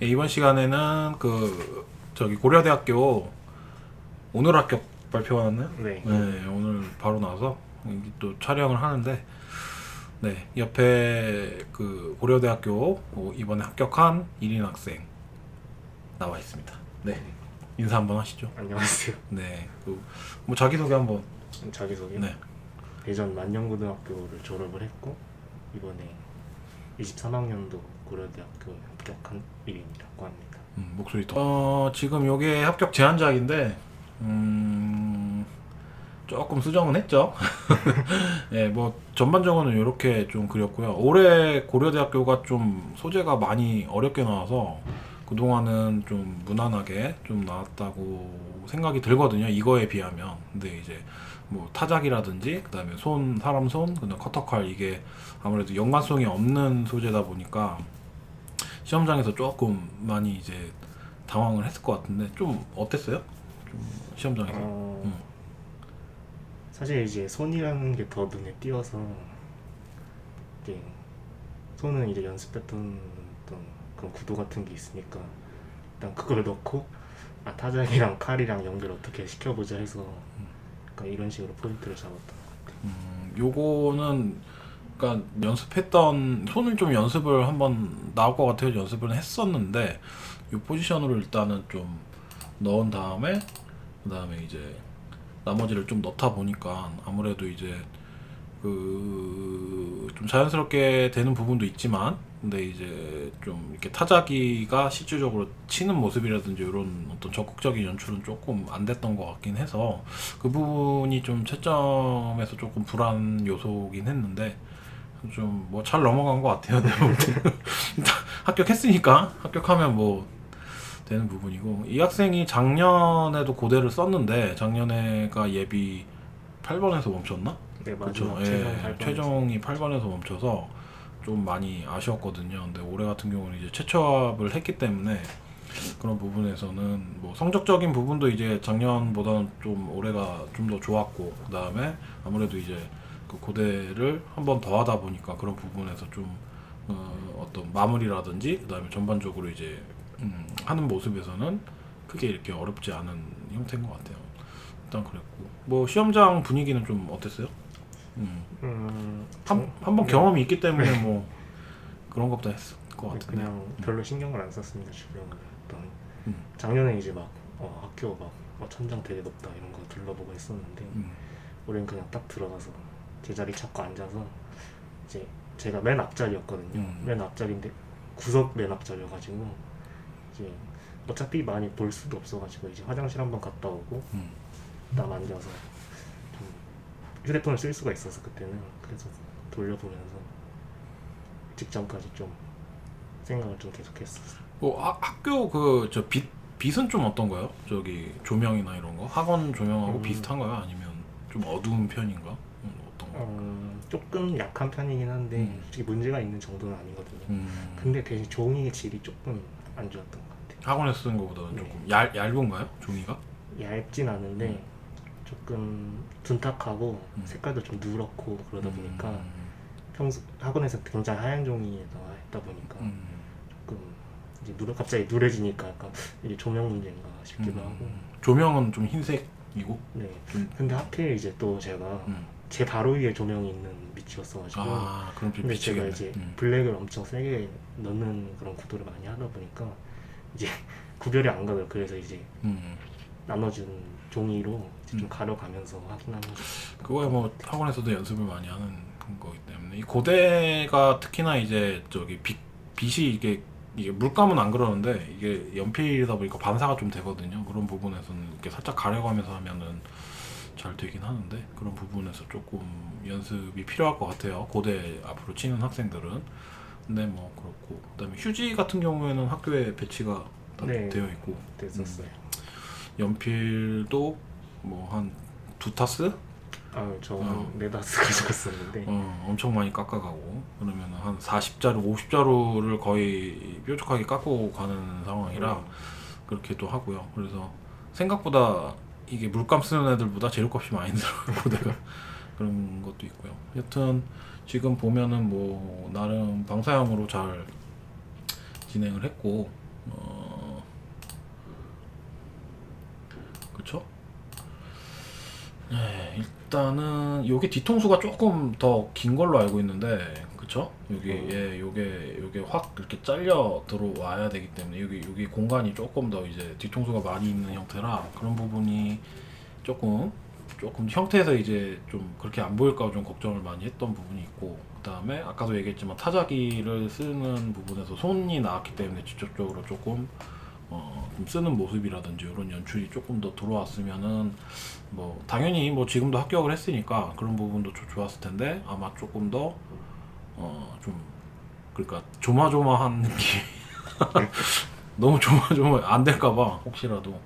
예, 이번 시간에는 저기 고려대학교 오늘 합격 발표가 났나요? 네. 네, 오늘 바로 나와서 또 촬영을 하는데, 네, 옆에 고려대학교 이번에 합격한 1인 학생 나와 있습니다. 네, 인사 한번 하시죠. 안녕하세요. 네, 뭐 자기소개 한번. 자기소개. 네. 대전 만년고등학교를 졸업을 했고 이번에 23학년도 고려대학교 합격한 일이라고 합니다. 목소리 지금 요게 합격 제한작인데 조금 수정은 했죠. 네, 뭐 전반적으로는 이렇게 좀 그렸고요. 올해 고려대학교가 좀 소재가 많이 어렵게 나와서 그동안은 좀 무난하게 좀 나왔다고 생각이 들거든요. 이거에 비하면. 근데 이제 뭐 타작이라든지 그다음에 사람 손, 그다음 커터칼, 이게 아무래도 연관성이 없는 소재다 보니까 시험장에서 조금 많이 이제 당황을 했을 것 같은데, 좀 어땠어요? 좀 시험장에서. 사실 이제 손이라는 게 더 눈에 띄어서 이게 손은 이제 연습했던 어떤 그런 구도 같은 게 있으니까 일단 그걸 넣고 타작이랑 칼이랑 연결 어떻게 시켜보자 해서 약간 이런 식으로 포인트를 잡았던 것 같아요. 요거는 그러니까 연습했던 손을 좀 연습을 한번 나올 것 같아요. 연습을 했었는데 이 포지션으로 일단은 좀 넣은 다음에 그다음에 이제 나머지를 좀 넣다 보니까 아무래도 이제 좀 자연스럽게 되는 부분도 있지만, 근데 이제 좀 이렇게 타자기가 실질적으로 치는 모습이라든지 이런 어떤 적극적인 연출은 조금 안 됐던 것 같긴 해서 그 부분이 좀 채점에서 조금 불안 요소긴 했는데, 좀 뭐 잘 넘어간 것 같아요. 내가 볼 때는. 일단 합격했으니까 합격하면 뭐 되는 부분이고, 이 학생이 작년에도 고대를 썼는데 작년에가 예비 8번에서 멈췄나? 네, 그쵸. 마지막 예, 최종이 8번에서 멈춰서 좀 많이 아쉬웠거든요. 근데 올해 같은 경우는 이제 최초합을 했기 때문에 그런 부분에서는 뭐 성적적인 부분도 이제 작년보다는 좀 올해가 좀 더 좋았고, 그 다음에 아무래도 이제 그 고대를 한 번 더 하다 보니까 그런 부분에서 좀 어떤 마무리라든지 그 다음에 전반적으로 이제 하는 모습에서는 크게 이렇게 어렵지 않은 형태인 것 같아요. 일단 그랬고, 뭐 시험장 분위기는 좀 어땠어요? 한 번 경험이 있기 때문에 뭐 그런 것보다 했을 것 같은데. 그냥 별로 신경을 안 썼습니다. 주변에 어떤 작년에 이제 막 학교 막 천장 되게 높다 이런 거 둘러보고 했었는데 올해는 그냥 딱 들어가서 제자리 찾고 앉아서 이제 제가 맨 앞자리였거든요. 맨 앞자리인데 구석 맨 앞자리여가지고 이제 어차피 많이 볼 수도 없어가지고 이제 화장실 한번 갔다 오고 딱 앉아서 좀 휴대폰을 쓸 수가 있어서 그때는 그래서 돌려보면서 직전까지 좀 생각을 좀 계속했었어요. 학교 빛은 좀 어떤가요? 저기 조명이나 이런 거 학원 조명하고 비슷한가요? 아니면 좀 어두운 편인가? 어떤가? 조금 약한 편이긴 한데 솔직히 문제가 있는 정도는 아니거든요. 근데 대신 종이의 질이 조금 안 좋았던 것 같아요. 학원에서 쓴 것보다는 네. 조금 얇은가요? 종이가? 얇진 않은데 조금 둔탁하고 색깔도 좀 누렇고 그러다 보니까 평소 학원에서 굉장히 하얀 종이에다 했다 보니까 조금 이제 갑자기 누래지니까 약간 이게 조명 문제인가 싶기도 하고. 조명은 좀 흰색이고. 네. 근데 하필 이제 또 제가 제 바로 위에 조명이 있는 밑이었어가지고. 그럼 좀 근데 제가 미치겠네. 이제 블랙을 엄청 세게 넣는 그런 구도를 많이 하다 보니까 이제 구별이 안 가더라고요. 그래서 이제 나눠준 종이로 이제 좀 가려가면서 하긴 하는 거죠. 그거야 뭐 학원에서도 연습을 많이 하는 거기 때문에, 이 고대가 특히나 이제 저기 빛이 이게 물감은 안 그러는데 이게 연필이다 보니까 반사가 좀 되거든요. 그런 부분에서는 이렇게 살짝 가려가면서 하면은 잘 되긴 하는데, 그런 부분에서 조금 연습이 필요할 것 같아요. 고대 앞으로 치는 학생들은. 근데 뭐 그렇고, 그다음에 휴지 같은 경우에는 학교에 배치가 다 네, 되어 있고, 됐었어요. 연필도 뭐 한 2타스? 저한 4-5 가져갔었는데 엄청 많이 깎아가고, 그러면 한 40자루, 50자루를 거의 뾰족하게 깎고 가는 상황이라 그렇게 또 하고요. 그래서 생각보다 이게 물감 쓰는 애들보다 재료값이 많이 들어가고 내가 그런 것도 있고요. 여튼 지금 보면은 뭐 나름 방사형으로 잘 진행을 했고, 그쵸? 네, 일단은 요게 뒤통수가 조금 더 긴 걸로 알고 있는데, 그쵸? 요게 확 이렇게 잘려 들어와야 되기 때문에 여기 공간이 조금 더 이제 뒤통수가 많이 있는 형태라 그런 부분이 조금 형태에서 이제 좀 그렇게 안 보일까 좀 걱정을 많이 했던 부분이 있고, 그 다음에 아까도 얘기했지만 타자기를 쓰는 부분에서 손이 나왔기 때문에 직접적으로 조금 좀 쓰는 모습이라든지 이런 연출이 조금 더 들어왔으면은 뭐 당연히 뭐 지금도 합격을 했으니까 그런 부분도 좋았을 텐데, 아마 조금 더 좀 그러니까 조마조마한 느낌 너무 조마조마 안 될까봐 혹시라도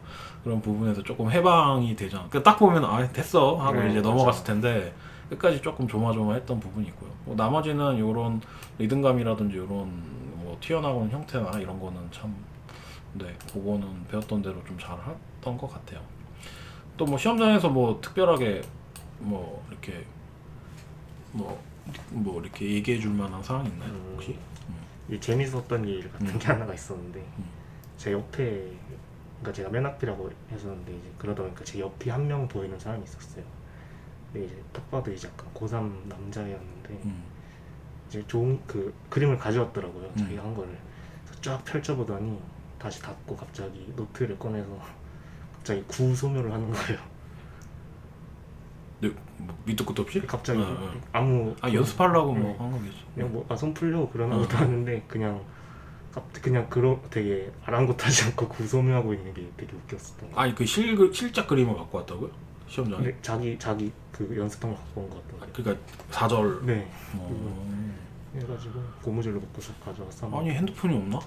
그런 부분에서 조금 해방이 되잖아. 딱 보면 아 됐어 하고 네, 이제 맞아. 넘어갔을 텐데 끝까지 조금 조마조마했던 부분이 있고요. 뭐 나머지는 이런 리듬감이라든지 이런 뭐 튀어나오는 형태나 이런 거는 참, 네, 그거는 배웠던 대로 좀 잘 했던 것 같아요. 또 뭐 시험장에서 뭐 특별하게 뭐 이렇게 뭐 이렇게 얘기해 줄 만한 사항 있나요 혹시? 이 재밌었던 일 같은 게 하나가 있었는데, 음. 제 옆에, 그러니까 제가 맨 앞이라고 했었는데 이제 그러다 보니까 제 옆이 한 명 보이는 사람이 있었어요. 근데 이제 딱 봐도 이제 약간 고3 남자였는데 이제 좋은 그 그림을 가져왔더라고요. 자기가 한 거를. 그래서 쫙 펼쳐보더니 다시 닫고 갑자기 노트를 꺼내서 갑자기 구소묘를 하는 거예요. 네, 뭐 밑도 끝도 없이? 갑자기 어. 아무 연습하려고 네. 뭐 한 거겠지. 그냥 뭐 손 풀려고 그러나 보다 하는데 그냥 되게 아랑곳하지 않고 구소묘하고 있는 게 되게 웃겼었던 거. 아니 그 실작 그림을 갖고 왔다고요? 시험장에? 근데 자기 그 연습한 거 갖고 온 것 같던데. 그러니까 4절. 네. 해가지고 고무줄로 묶어서 가져왔어. 아니 핸드폰이 없나?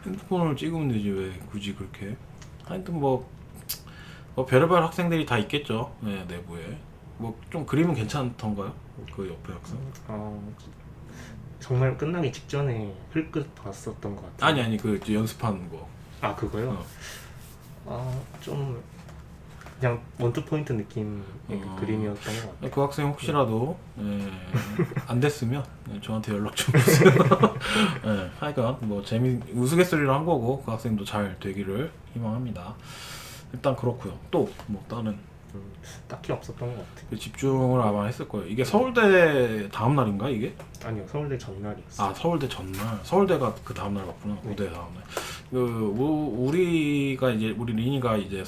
핸드폰을 찍으면 되지 왜 굳이 그렇게? 하여튼 뭐 별의별 학생들이 다 있겠죠. 네, 내부에. 뭐 좀 그림은 괜찮던가요? 그 옆에 학생? 정말 끝나기 직전에 흘끗 봤었던 것 같아요. 아니 그 연습한 거. 아 그거요? 좀 그냥 원투 포인트 느낌의 그 그림이었던 것 같아요. 그 학생 혹시라도 안 됐으면 저한테 연락 좀 주세요. 하여간 뭐 우스갯소리로 한 거고 그 학생도 잘 되기를 희망합니다. 일단 그렇고요. 또 뭐 다른 딱히 없었던 것 같아요. 그 집중을 아마 했을 거예요. 이게 서울대 다음 날인가 이게? 아니요, 서울대 전날이었어요. 서울대 전날. 서울대가 그 다음 날 맞구나. 네. 고대 다음 날. 우리 리니가 이제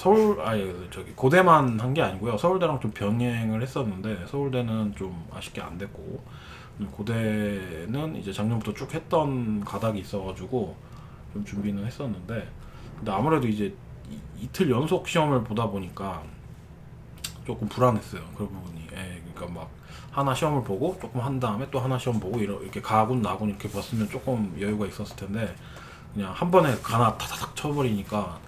고대만 한 게 아니고요. 서울대랑 좀 병행을 했었는데 서울대는 좀 아쉽게 안 됐고, 고대는 이제 작년부터 쭉 했던 가닥이 있어가지고 좀 준비는 했었는데, 근데 아무래도 이제 이틀 연속 시험을 보다 보니까 조금 불안했어요. 그 부분이. 그러니까 막 하나 시험을 보고 조금 한 다음에 또 하나 시험 보고 이렇게 가군 나군 이렇게 봤으면 조금 여유가 있었을 텐데, 그냥 한 번에 가나 타닥 쳐버리니까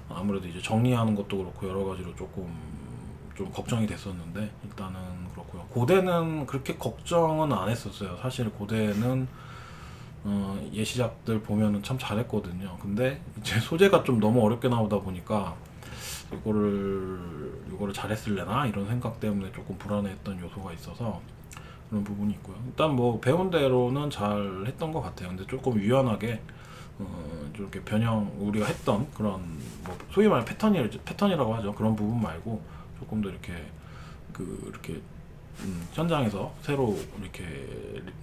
아무래도 이제 정리하는 것도 그렇고 여러 가지로 조금 좀 걱정이 됐었는데, 일단은 그렇고요. 고대는 그렇게 걱정은 안 했었어요. 사실 고대는 예시작들 보면은 참 잘했거든요. 근데 이제 소재가 좀 너무 어렵게 나오다 보니까 이거를 잘했을래나 이런 생각 때문에 조금 불안해했던 요소가 있어서 그런 부분이 있고요. 일단 뭐 배운 대로는 잘 했던 것 같아요. 근데 조금 유연하게 이렇게 우리가 했던 그런 뭐 소위 말하는 패턴이라고 하죠. 그런 부분 말고 조금 더 이렇게 현장에서 새로 이렇게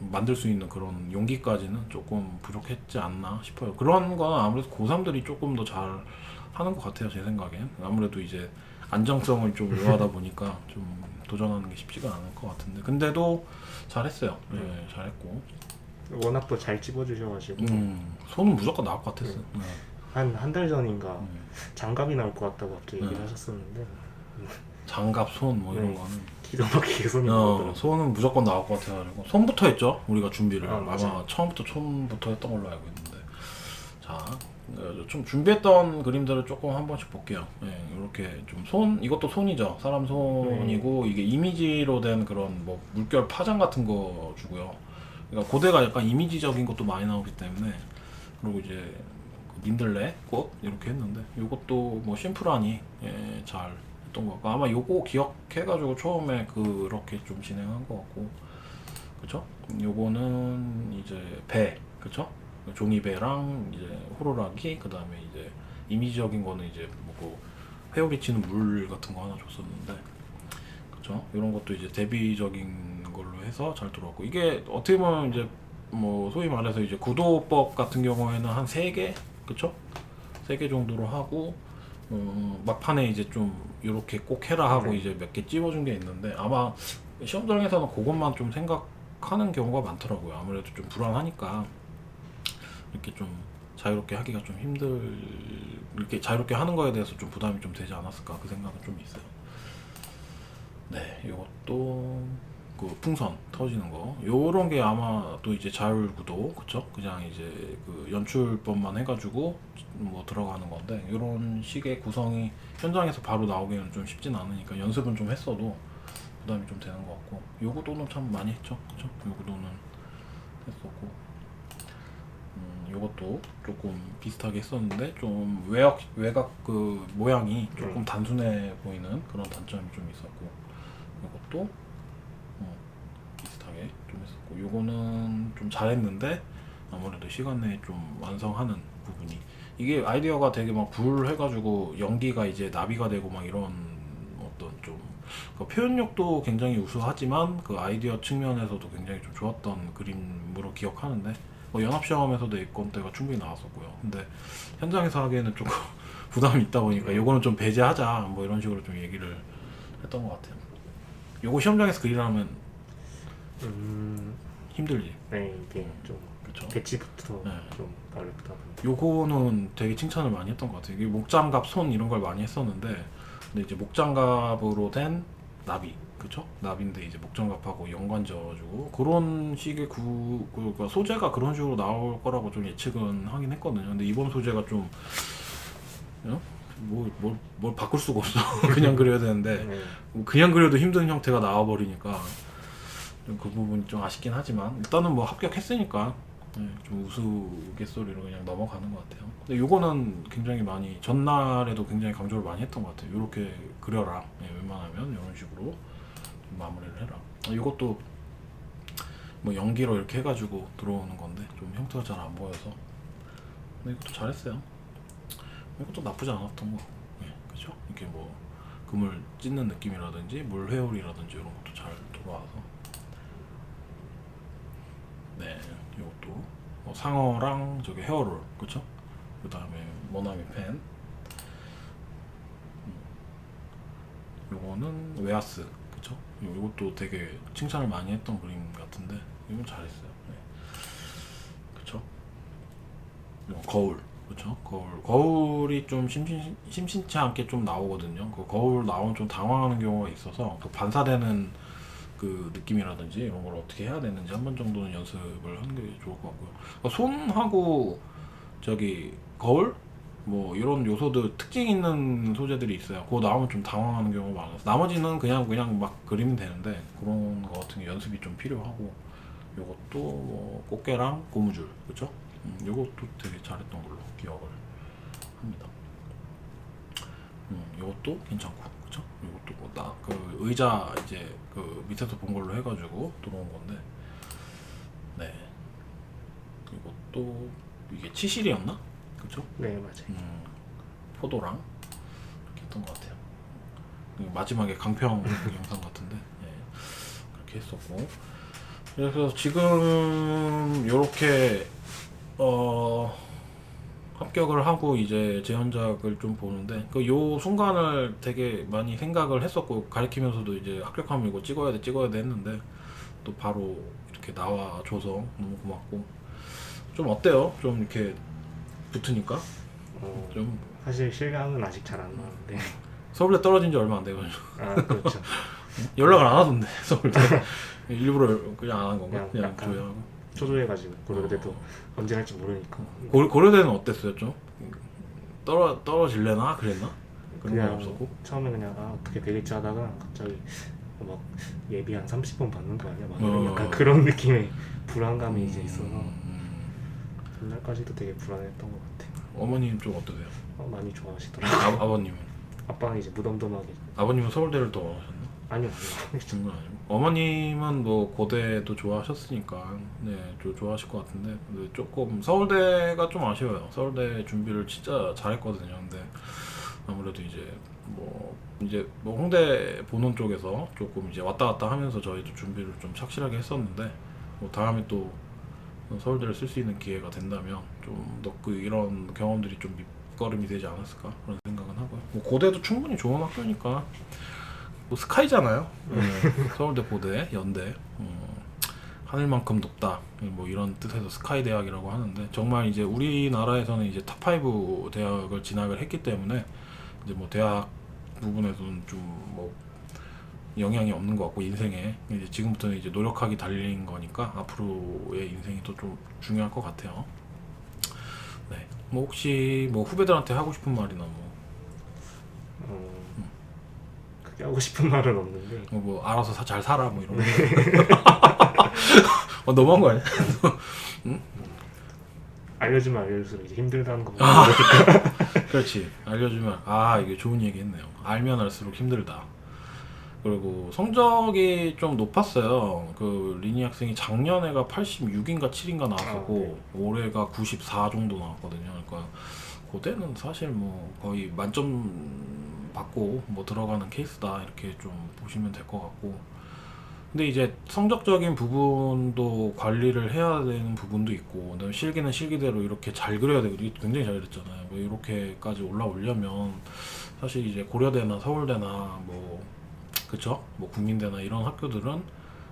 만들 수 있는 그런 용기까지는 조금 부족했지 않나 싶어요. 그런 건 아무래도 고3들이 조금 더 잘 하는 것 같아요. 제 생각엔. 아무래도 이제 안정성을 좀 요하다 보니까 좀 도전하는 게 쉽지가 않을 것 같은데, 근데도 잘했어요. 네, 잘했고. 워낙 또 잘 집어주셔가지고 손은 무조건 나올 것 같았어요. 한 달 전인가 장갑이 나올 것 같다고 갑자기 얘기를 네. 하셨었는데 장갑, 손 뭐 이런 네. 거는 기가 막히게 손이 나오더라고요. 손은 무조건 나올 것 같아가지고 손부터 했죠. 우리가 준비를 아마 맞아요. 처음부터 손부터 했던 걸로 알고 있는데, 자, 좀 준비했던 그림들을 조금 한 번씩 볼게요. 이렇게 좀 이것도 손이죠. 사람 손이고 이게 이미지로 된 그런 뭐 물결 파장 같은 거 주고요. 그러니까 고대가 약간 이미지적인 것도 많이 나오기 때문에. 그리고 이제 민들레 꽃 이렇게 했는데, 이것도 뭐 심플하니 잘 했던 것 같고, 아마 요거 기억해가지고 처음에 그렇게 좀 진행한 것 같고, 그쵸? 요거는 이제 배, 그쵸? 종이배랑 이제 호루라기, 그 다음에 이제 이미지적인 거는 이제 뭐고 회오리 치는 물 같은 거 하나 줬었는데, 그렇죠? 이런 것도 이제 대비적인 걸로 해서 잘 들어왔고, 이게 어떻게 보면 이제 뭐 소위 말해서 이제 구도법 같은 경우에는 한 3개, 그렇죠? 3개 정도로 하고, 막판에 이제 좀 이렇게 꼭 해라 하고 네. 이제 몇 개 찝어준 게 있는데, 아마 시험장에서는 그것만 좀 생각하는 경우가 많더라고요. 아무래도 좀 불안하니까 이렇게 좀 자유롭게 하기가 좀 이렇게 자유롭게 하는 거에 대해서 좀 부담이 좀 되지 않았을까, 그 생각은 좀 있어요. 네, 이것도 그 풍선 터지는 거, 요런 게 아마 또 이제 자율구도, 그쵸? 그냥 이제 그 연출법만 해가지고 뭐 들어가는 건데, 요런 식의 구성이 현장에서 바로 나오기는 좀 쉽진 않으니까 연습은 좀 했어도 부담이 좀 되는 것 같고, 요거도는 참 많이 했죠, 그쵸? 요거도는 했었고, 요것도 조금 비슷하게 했었는데 좀 외곽 그 모양이 조금 단순해 보이는 그런 단점이 좀 있었고, 요것도 비슷하게 좀 했었고, 요거는 좀 잘했는데 아무래도 시간 내에 좀 완성하는 부분이, 이게 아이디어가 되게 막 불 해가지고 연기가 이제 나비가 되고 막 이런 어떤 좀 그 표현력도 굉장히 우수하지만 그 아이디어 측면에서도 굉장히 좀 좋았던 그림으로 기억하는데, 뭐 연합시험에서도 이건때가 충분히 나왔었고요. 근데 현장에서 하기에는 조금 부담이 있다 보니까 요거는 좀 배제하자 뭐 이런 식으로 좀 얘기를 했던 것 같아요. 요거 시험장에서 그리려면 음, 힘들지. 네, 이게 좀 그쵸? 배치부터 네. 좀 어렵다 보니까. 요거는 되게 칭찬을 많이 했던 것 같아요. 이게 목장갑, 손 이런 걸 많이 했었는데, 근데 이제 목장갑으로 된 나비, 그쵸? 나비인데 이제 목장갑하고 연관 지어가지고 그런 식의 그러니까 소재가 그런 식으로 나올 거라고 좀 예측은 하긴 했거든요. 근데 이번 소재가 좀 뭘 바꿀 수가 없어. 그냥 그려야 되는데 네. 그냥 그려도 힘든 형태가 나와버리니까 좀 그 부분이 좀 아쉽긴 하지만, 일단은 뭐 합격했으니까 좀 우스갯소리로 그냥 넘어가는 것 같아요. 근데 요거는 굉장히 많이 전날에도 굉장히 강조를 많이 했던 것 같아요. 요렇게 그려라, 웬만하면 이런 식으로 좀 마무리를 해라. 요것도 뭐 연기로 이렇게 해가지고 들어오는 건데 좀 형태가 잘 안 보여서, 근데 이것도 잘했어요. 이것도 나쁘지 않았던 거 같고, 그쵸? 이렇게 뭐 그물 찢는 느낌이라든지 물 회오리라든지 이런 것도 잘 들어와서, 네, 이것도 뭐 상어랑 저기 헤어롤, 그쵸? 그 다음에 모나미 펜, 요거는 웨하스, 그쵸? 요것도 되게 칭찬을 많이 했던 그림 같은데 이건 잘했어요. 네. 그쵸? 요 거울, 그쵸? 거울이 좀 심심치 않게 좀 나오거든요. 그 거울 나오면 좀 당황하는 경우가 있어서 그 반사되는 그 느낌이라든지 이런 걸 어떻게 해야 되는지 한 번 정도는 연습을 하는 게 좋을 것 같고요. 그러니까 손하고 저기 거울 뭐 이런 요소들 특징 있는 소재들이 있어요. 그거 나오면 좀 당황하는 경우가 많아서, 나머지는 그냥 막 그리면 되는데 그런 거 같은 게 연습이 좀 필요하고, 요것도 뭐 꽃게랑 고무줄, 그쵸? 요것도 되게 잘했던 걸로 기억을 합니다. 요것도 괜찮고, 그쵸? 요것도 그 의자 이제 그 밑에서 본 걸로 해가지고 들어온 건데, 네. 이것도 이게 치실이었나? 그쵸? 네, 맞아요. 포도랑 이렇게 했던 것 같아요. 마지막에 강평 영상 같은데, 그렇게 했었고, 그래서 지금 이렇게 합격을 하고 이제 재현작을 좀 보는데, 그 요 순간을 되게 많이 생각을 했었고, 가리키면서도 이제 합격하면 이거 찍어야 돼 했는데, 또 바로 이렇게 나와줘서 너무 고맙고, 좀 어때요? 좀 이렇게 붙으니까 좀 사실 실감은 아직 잘 안 나는데. 서울대 떨어진 지 얼마 안 돼가지고 아, 그렇죠. 연락을 안 하던데, 서울대. 일부러 그냥 안 한 건가? 그냥 그냥 약간 조용하고. 초조해가지고 고려대도 언제 할지 모르니까 고려대는 어땠어요, 좀? 떨어질래나 그랬나? 그런 건 그냥 없었고. 처음에 그냥 어떻게 되겠지 하다가 갑자기 막 예비 한 30번 받는 거 아니야? 막 이런 약간 그런 느낌의 불안감이 이제 있어서 그날까지도 되게 불안했던 것 같아요. 어머님 좀 어떠세요? 많이 좋아하시더라고요. 아버님은? 아빠는 이제 무덤덤하게. 아버님은 서울대를 더 하셨나? 아니요. 장난 아니고. 어머님은 뭐 고대도 좋아하셨으니까 네, 좋아하실 것 같은데 근데 조금 서울대가 좀 아쉬워요. 서울대 준비를 진짜 잘했거든요. 근데 아무래도 이제 뭐 홍대 보는 쪽에서 조금 이제 왔다 갔다 하면서 저희도 준비를 좀 착실하게 했었는데 뭐 다음에 또 서울대를 쓸 수 있는 기회가 된다면 좀 더 그 이런 경험들이 좀 밑거름이 되지 않았을까 그런 생각은 하고요. 뭐 고대도 충분히 좋은 학교니까 뭐 스카이잖아요. 서울대, 고대, 연대 하늘만큼 높다 뭐 이런 뜻에서 스카이 대학이라고 하는데 정말 이제 우리나라에서는 이제 탑5 대학을 진학을 했기 때문에 이제 뭐 대학 부분에서는 좀 뭐 영향이 없는 것 같고 인생에 이제 지금부터는 이제 노력하기 달린 거니까 앞으로의 인생이 또 좀 중요할 것 같아요. 네. 뭐 혹시 뭐 후배들한테 하고 싶은 말이나 뭐, 크게 하고 싶은 말은 없는데 뭐 알아서 잘 살아 뭐 이런 거. 너무한 거 아니야? 알려주면 알려줄수록 이제 힘들다는 거 아. 모르니까. 그렇지. 알려주면 이게 좋은 얘기했네요. 알면 알수록 힘들다. 그리고 성적이 좀 높았어요. 그 리니 학생이 작년에가 86인가 7인가 나왔었고 올해가 94 정도 나왔거든요. 그러니까 고대는 사실 뭐 거의 만점 받고 뭐 들어가는 케이스다 이렇게 좀 보시면 될 것 같고 근데 이제 성적적인 부분도 관리를 해야 되는 부분도 있고 그다음에 실기는 실기대로 이렇게 잘 그려야 되고 이게 굉장히 잘 그렸잖아요. 뭐 이렇게까지 올라오려면 사실 이제 고려대나 서울대나 뭐 그쵸? 뭐 국민대나 이런 학교들은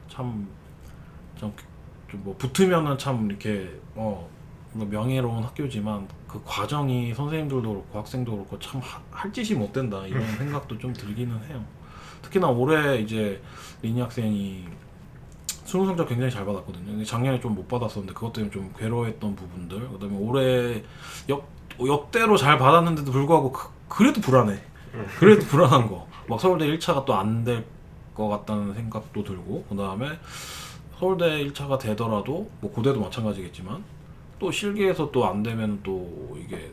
참 좀 뭐 붙으면은 참 이렇게 뭐 명예로운 학교지만 그 과정이 선생님들도 그렇고 학생도 그렇고 참 할 짓이 못 된다 이런 생각도 좀 들기는 해요. 특히나 올해 이제 리니 학생이 수능 성적 굉장히 잘 받았거든요. 근데 작년에 좀 못 받았었는데 그것 때문에 좀 괴로워했던 부분들 그다음에 올해 역대로 잘 받았는데도 불구하고 그래도 불안해. 그래도 불안한 거. 막 서울대 1차가 또 안 될 것 같다는 생각도 들고 그 다음에 서울대 1차가 되더라도 뭐 고대도 마찬가지겠지만 또 실기에서 또 안 되면 또 이게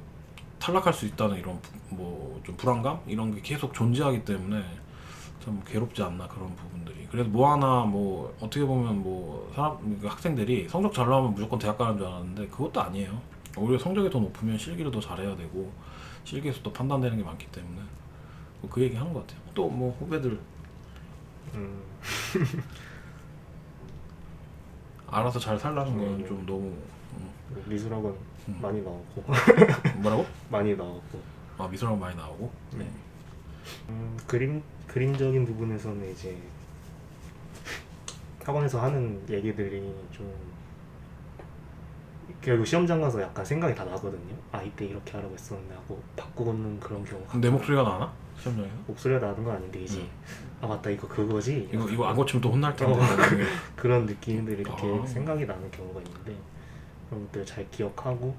탈락할 수 있다는 이런 뭐 좀 불안감 이런 게 계속 존재하기 때문에 좀 괴롭지 않나 그런 부분들이. 그래서 뭐 하나 뭐 어떻게 보면 뭐 학생들이 성적 잘 나오면 무조건 대학 가는 줄 알았는데 그것도 아니에요. 오히려 성적이 더 높으면 실기를 더 잘해야 되고 실기에서 또 판단되는 게 많기 때문에 뭐 그 얘기 하는 것 같아요. 또 뭐 후배들 알아서 잘 살라는 건 좀 너무 미술학원 많이 나오고 뭐라고? 많이 나오고 미술학원 많이 나오고. 네. 그림적인 부분에서는 이제 학원에서 하는 얘기들이 좀 결국 시험장 가서 약간 생각이 다 나거든요. 이때 이렇게 하라고 했었는데 하고 바꾸는 그런 경우가. 내 목소리가 나나? 시험장에서? 목소리가 나는 건 아닌데 이제 맞다 이거 그거지. 이거 안 고치면 또 혼날 텐데. 그런 느낌들이 이렇게 생각이 나는 경우가 있는데 그런 것들 잘 기억하고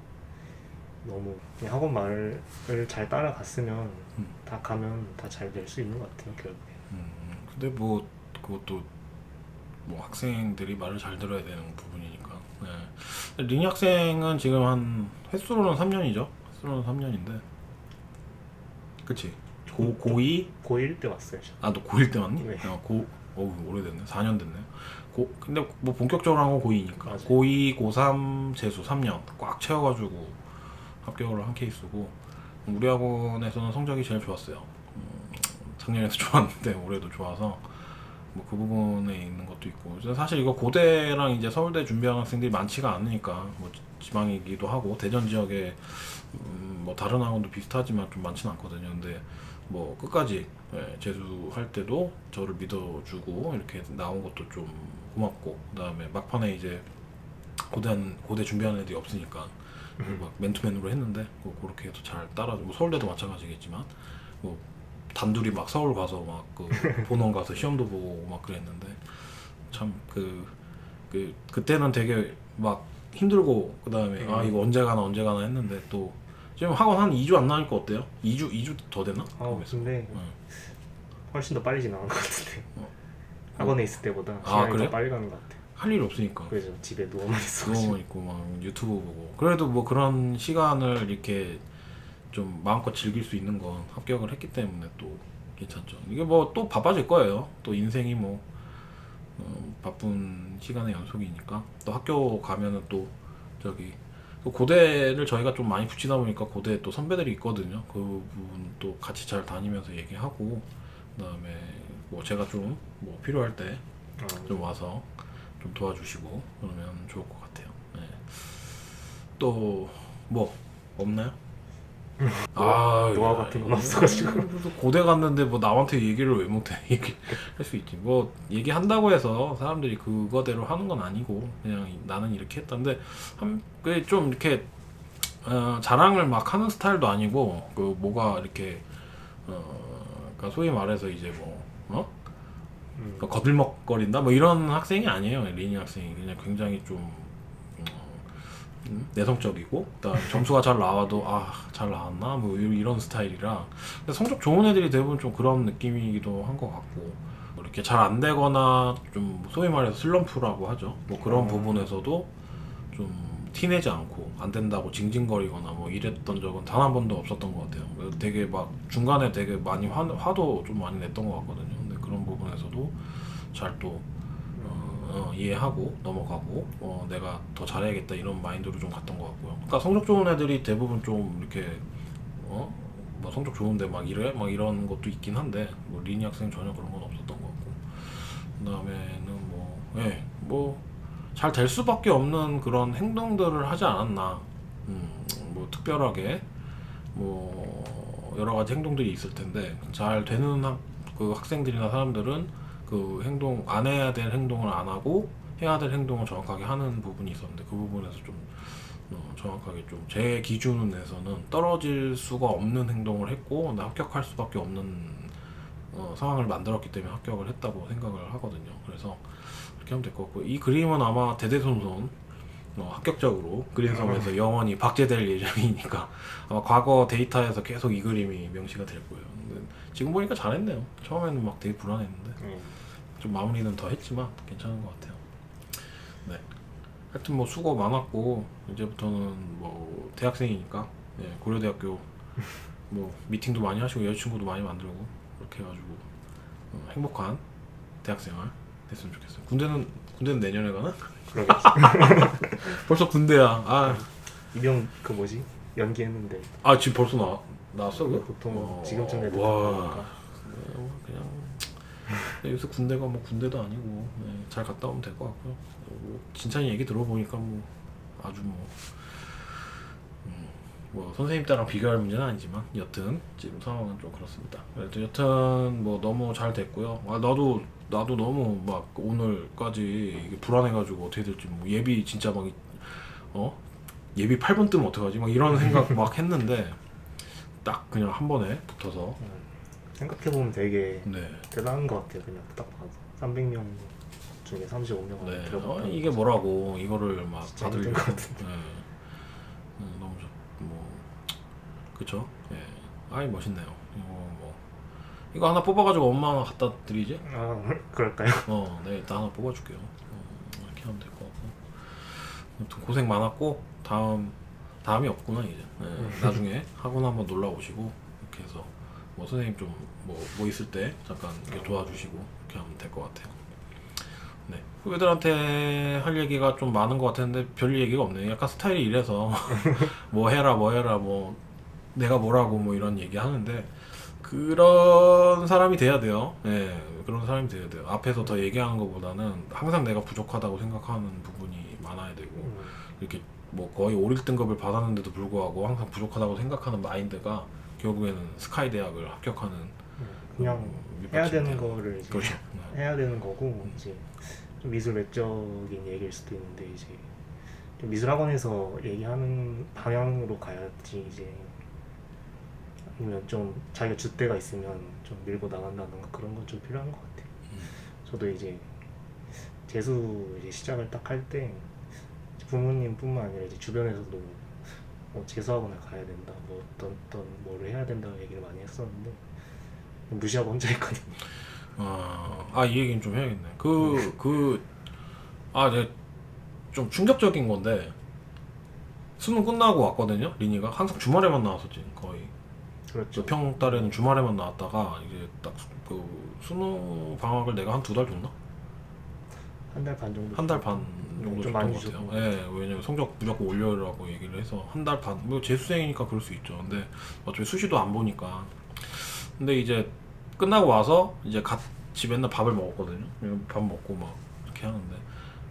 너무 그냥 학원 말을 잘 따라갔으면 다 가면 다 잘 될 수 있는 것 같아요 결국에. 근데 뭐 그것도 뭐 학생들이 말을 잘 들어야 되는 부분이니까. 네. 리니 학생은 지금 한 횟수로는 3년이죠. 횟수로는 3년인데. 그치? 고2? 고1 때 왔어요. 너 고1 때 왔니? 네. 오래됐네. 4년 됐네. 근데 뭐 본격적으로 한 건 고2니까. 맞아요. 고2, 고3, 재수 3년 꽉 채워가지고 합격을 한 케이스고 우리 학원에서는 성적이 제일 좋았어요. 작년에도 좋았는데 올해도 좋아서 뭐 그 부분에 있는 것도 있고 사실 이거 고대랑 이제 서울대 준비하는 학생들이 많지가 않으니까 뭐 지방이기도 하고 대전 지역에 뭐 다른 학원도 비슷하지만 좀 많지는 않거든요. 근데 뭐 끝까지 재수할 때도 저를 믿어주고 이렇게 나온 것도 좀 고맙고 그다음에 막판에 이제 고대 준비하는 애들이 없으니까 막 맨투맨으로 했는데 뭐 그렇게 해서 잘 따라주고 뭐 서울대도 마찬가지겠지만 뭐 단둘이 막 서울 가서 막 그 본원 가서 시험도 보고 막 그랬는데 참 그때는 되게 막 힘들고 그다음에 이거 언제 가나 했는데 또 지금 학원 한 2주 안 나니까 어때요? 2주 더 되나? 근데 훨씬 더 빨리 지나간 것 같은데 학원에 있을 때보다 시간이 그래요? 더 빨리 가는 것 같아요. 할 일 없으니까 그래서 집에 누워만 있고 막 유튜브 보고 그래도 뭐 그런 시간을 이렇게 좀 마음껏 즐길 수 있는 건 합격을 했기 때문에 또 괜찮죠. 이게 뭐 또 바빠질 거예요. 또 인생이 뭐 바쁜 시간의 연속이니까 또 학교 가면은 또 저기 또 고대를 저희가 좀 많이 붙이다 보니까 고대에 또 선배들이 있거든요. 그 부분 또 같이 잘 다니면서 얘기하고 그다음에 뭐 제가 좀 뭐 필요할 때 좀 와서 좀 도와주시고 그러면 좋을 것 같아요. 네. 또 뭐 없나요? 노하우 같은 건 없어가지고. 그래서 고대 갔는데 뭐 남한테 얘기를 왜 못해? 얘기할 수 있지. 뭐 얘기한다고 해서 사람들이 그거대로 하는 건 아니고 그냥 나는 이렇게 했던데 그게 좀 이렇게 자랑을 막 하는 스타일도 아니고 그 뭐가 이렇게 그러니까 소위 말해서 이제 뭐 거들먹거린다 뭐 이런 학생이 아니에요. 리니 학생이 그냥 굉장히 좀 내성적이고 그다음 점수가 잘 나와도 잘 나왔나 뭐 이런 스타일이라 근데 성적 좋은 애들이 대부분 좀 그런 느낌이기도 한 것 같고 뭐 이렇게 잘 안 되거나 좀 소위 말해서 슬럼프라고 하죠. 뭐 그런 부분에서도 좀 티내지 않고 안 된다고 징징거리거나 뭐 이랬던 적은 단 한 번도 없었던 것 같아요. 되게 막 중간에 되게 많이 화도 좀 많이 냈던 것 같거든요. 근데 그런 부분에서도 잘 또 이해하고 넘어가고 내가 더 잘해야겠다 이런 마인드로 좀 갔던 것 같고요. 그러니까 성적 좋은 애들이 대부분 좀 이렇게 뭐 성적 좋은데 막 이래 막 이런 것도 있긴 한데 뭐 리니 학생 전혀 그런 건 없었던 것 같고 그다음에는 뭐 잘 될 수밖에 없는 그런 행동들을 하지 않았나. 뭐 특별하게 뭐 여러 가지 행동들이 있을 텐데 잘 되는 그 학생들이나 사람들은 그 행동 안 해야 될 행동을 안 하고 해야 될 행동을 정확하게 하는 부분이 있었는데 그 부분에서 좀 정확하게 좀 제 기준에서는 떨어질 수가 없는 행동을 했고 합격할 수밖에 없는 상황을 만들었기 때문에 합격을 했다고 생각을 하거든요. 그래서 그렇게 하면 될 것 같고 이 그림은 아마 대대손손 합격적으로 그린섬에서 영원히 박제될 예정이니까 아마 과거 데이터에서 계속 이 그림이 명시가 될 거예요. 근데 지금 보니까 잘했네요. 처음에는 막 되게 불안했는데 좀 마무리는 더 했지만 괜찮은 것 같아요. 네. 하여튼 뭐 수고 많았고 이제부터는 뭐 대학생이니까 고려대학교 뭐 미팅도 많이 하시고 여자친구도 많이 만들고 그렇게 해가지고 행복한 대학생활 됐으면 좋겠어요. 군대는 내년에 가나? 그러게. 벌써 군대야. 입영 그 뭐지 연기했는데 지금 벌써 나왔어 그거? 보통 지금쯤 애들 와. 그냥 여기서 군대가 뭐 군대도 아니고 잘 갔다 오면 될 것 같고요. 뭐 진찬이 얘기 들어보니까 뭐 아주 뭐 선생님 때랑 비교할 문제는 아니지만 여튼 지금 상황은 좀 그렇습니다. 그래도 여튼 뭐 너무 잘 됐고요. 나도 너무 막 오늘까지 이게 불안해가지고 어떻게 될지 뭐 예비 진짜 막 예비 8번 뜨면 어떡하지 막 이런 생각 막 했는데 딱 그냥 한 번에 붙어서 생각해보면 되게 네. 대단한 것 같아요. 그냥 딱 봐도 300명 중에 35명 네. 들어갔다. 이게 뭐라고 이거를 막 진짜 다들 힘들 것 같은데. 너무 뭐 그쵸? 멋있네요. 이거 하나 뽑아가지고 엄마 갖다 드리지? 그럴까요? 네, 일단 하나 뽑아줄게요. 이렇게 하면 될 것 같고. 아무튼 고생 많았고 다음이 없구나 이제. 나중에 학원 한번 놀러 오시고 이렇게 해서 뭐 선생님 좀 뭐 있을 때 잠깐 이렇게 도와주시고 이렇게 하면 될 것 같아요. 네, 후배들한테 할 얘기가 좀 많은 것 같았는데 별 얘기가 없네요. 약간 스타일이 이래서 뭐 해라 뭐 내가 뭐라고 뭐 이런 얘기 하는데 그런 사람이 돼야 돼요. 그런 사람이 돼야 돼요. 앞에서 더 얘기하는 것보다는 항상 내가 부족하다고 생각하는 부분이 많아야 되고 이렇게 뭐 거의 5, 1등급을 받았는데도 불구하고 항상 부족하다고 생각하는 마인드가 결국에는 스카이 대학을 합격하는 그냥 해야 되는 거를 이제 그렇죠. 해야 되는 거고 이제 좀 미술 외적인 얘기일 수도 있는데 이제 좀 미술 학원에서 얘기하는 방향으로 가야지 이제 아니면 좀 자기가 줏대가 있으면 좀 밀고 나간다던가 그런 건 좀 필요한 것 같아요. 저도 이제 재수 이제 시작을 딱 할 때 부모님뿐만 아니라 이제 주변에서도 재수학원을 가야 된다, 뭐 어떤 뭐를 해야 된다고 얘기를 많이 했었는데 무시하고 혼자 했거든요. 이 얘기는 좀 해야겠네. 이제 좀 충격적인 건데 수능 끝나고 왔거든요. 리니가 항상 주말에만 나왔었지 거의. 그렇죠. 평 달에는 주말에만 나왔다가 이제 딱 그 수능 방학을 내가 한 2달 줬나? 한 달 반 정도. 한 달 반 정도 좀 줬던 많이 것 주셨던 같아요. 것 예, 왜냐면 성적 무조건 올려라고 얘기를 해서 한 달 반. 뭐 재수생이니까 그럴 수 있죠. 근데 어차피 수시도 안 보니까. 근데 이제 끝나고 와서 이제 같이 맨날 밥을 먹었거든요. 밥 먹고 막 이렇게 하는데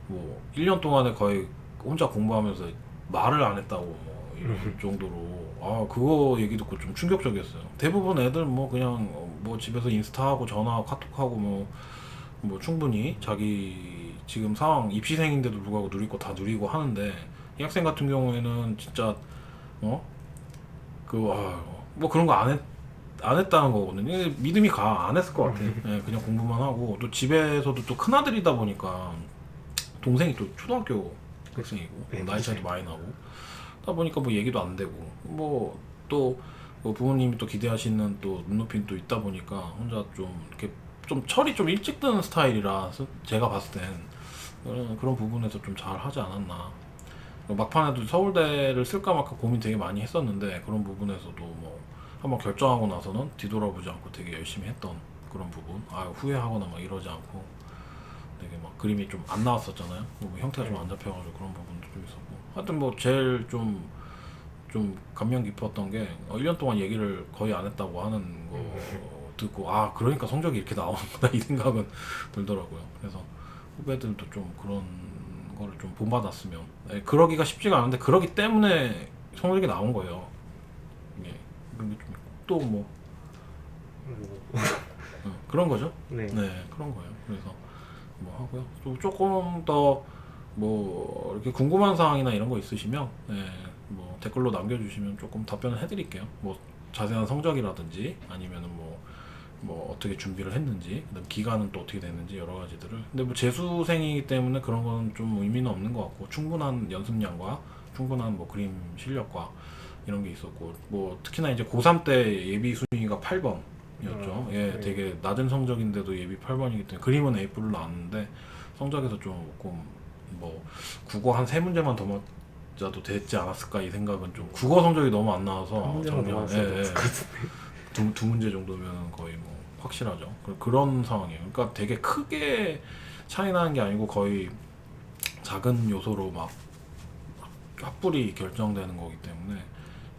뭐 1년 동안에 거의 혼자 공부하면서 말을 안 했다고 뭐 이럴 정도로 아 그거 얘기 듣고 좀 충격적이었어요. 대부분 애들 뭐 그냥 뭐 집에서 인스타하고 전화하고 카톡하고 뭐 충분히 자기 지금 상황 입시생인데도 불구하고 누릴 거 다 누리고 하는데 이 학생 같은 경우에는 진짜 뭐 그런 거 안 했다는 거거든요. 이게 믿음이 가. 안 했을 것 같아. 예, 그냥 공부만 하고 또 집에서도 또 큰아들이다 보니까 동생이 또 초등학교 학생이고 네, 나이 차이도 많이 나고 하다 보니까 뭐 얘기도 안 되고 뭐 부모님이 또 기대하시는 또 눈높이는 또 있다 보니까 혼자 좀 이렇게 좀 철이 좀 일찍 드는 스타일이라 제가 봤을 땐 그런 부분에서 좀 잘 하지 않았나. 막판에도 서울대를 쓸까 말까 고민 되게 많이 했었는데 그런 부분에서도 뭐 한번 결정하고 나서는 뒤돌아보지 않고 되게 열심히 했던 그런 부분. 후회하거나 막 이러지 않고 되게 막 그림이 좀 안 나왔었잖아요. 뭐 형태가 좀 안 잡혀가지고 그런 부분도 좀 있었고. 하여튼 뭐 제일 좀 감명 깊었던 게 1년 동안 얘기를 거의 안 했다고 하는 거 듣고 그러니까 성적이 이렇게 나오는구나 이 생각은 들더라고요. 그래서 후배들도 좀 그런 거를 좀 본받았으면 그러기가 쉽지가 않은데 그러기 때문에 성적이 나온 거예요. 이게 그런 게 좀 있고 또 뭐 그런 거죠. 네. 네, 그런 거예요. 그래서 뭐 하고요. 또 조금 더 뭐 이렇게 궁금한 사항이나 이런 거 있으시면 뭐 댓글로 남겨주시면 조금 답변을 해드릴게요. 뭐 자세한 성적이라든지 아니면은 뭐 어떻게 준비를 했는지, 그다음 기간은 또 어떻게 됐는지 여러 가지들을. 근데 뭐 재수생이기 때문에 그런 건 좀 의미는 없는 것 같고 충분한 연습량과 충분한 뭐 그림 실력과 이런 게 있었고 뭐 특히나 이제 고3 때 예비 순위가 8번이었죠. 네. 되게 낮은 성적인데도 예비 8번이기 때문에 그림은 A뿔로 나왔는데 성적에서 조금 뭐 국어 한 3문제만 더 맞아도 됐지 않았을까 이 생각은 좀 국어 성적이 너무 안 나와서 한 문제만 더 맞았어도 됐을 것 같은데. 두 문제 정도면 거의 뭐 확실하죠. 그런 상황이에요. 그러니까 되게 크게 차이 나는 게 아니고 거의 작은 요소로 막 합불이 결정되는 거기 때문에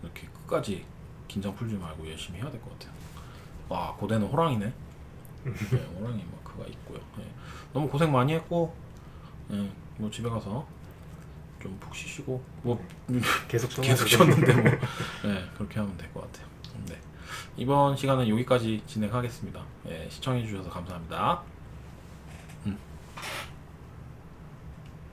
이렇게 끝까지 긴장 풀지 말고 열심히 해야 될 것 같아요. 고대는 호랑이네. 호랑이 마크가 있고요. 너무 고생 많이 했고 뭐 집에 가서 좀 푹 쉬시고 뭐 계속 쉬었는데 뭐 그렇게 하면 될 것 같아요. 네. 이번 시간은 여기까지 진행하겠습니다. 시청해 주셔서 감사합니다.